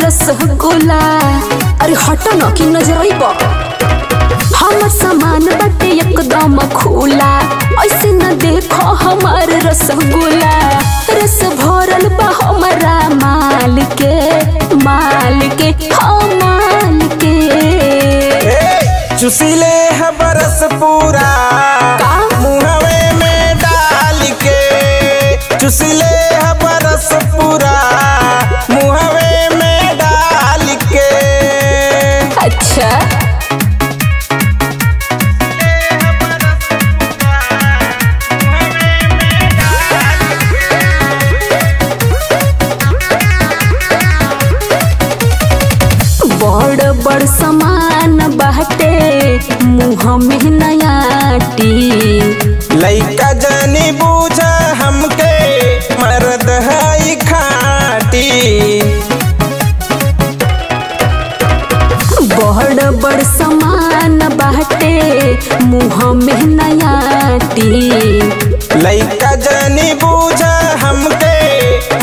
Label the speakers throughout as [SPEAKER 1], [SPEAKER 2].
[SPEAKER 1] रसगुल्ला। अरे हटो न कि नजर आइबो। हमर सामान बाटे एकदम खुला, ऐसे न देखो हमार रसगुल्ला। रस भरल बा हमारा माल के हाँ माल के।
[SPEAKER 2] चुसीले है बरस पूरा मुहवे में डाल के। चुसीले है बरस पूरा मुहवे में डाल के।
[SPEAKER 1] अच्छा बड़ बड़ सामान बाटे मुँह में नयाटी।
[SPEAKER 2] लइका जानी बूझा हमके मर्द है खाटी।
[SPEAKER 1] बड़ बड़ सामान बाटे मुँह में नयाटी।
[SPEAKER 2] लइका जानी बूझा हमके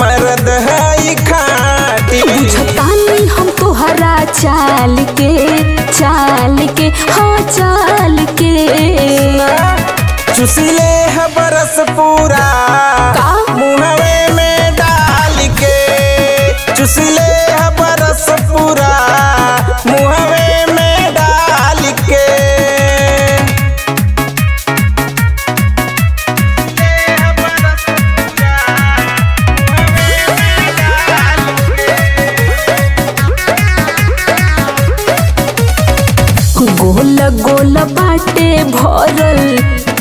[SPEAKER 2] मर्द है खाटी।
[SPEAKER 1] बुझतानी हम तोहरा चाल के हाँ चाल के।
[SPEAKER 2] चुसीले है बरस पूरा मुहवे में डाल के। चुसीले है बरस पूरा मुहवे में डाल के।
[SPEAKER 1] गोल गोल बाटे भरल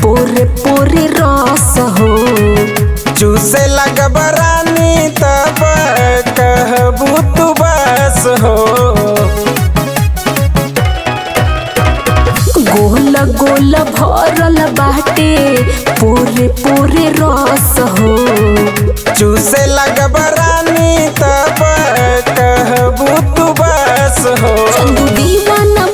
[SPEAKER 1] पोरे पोरे रस हो।
[SPEAKER 2] चूसे लगब रानी तब कहबू तू बस हो।
[SPEAKER 1] गोल गोल भरल बाटे पोरे पोरे रस हो।
[SPEAKER 2] चूसे लगब रानी तब कहबू तू बस हो।
[SPEAKER 1] चंदू दीवाना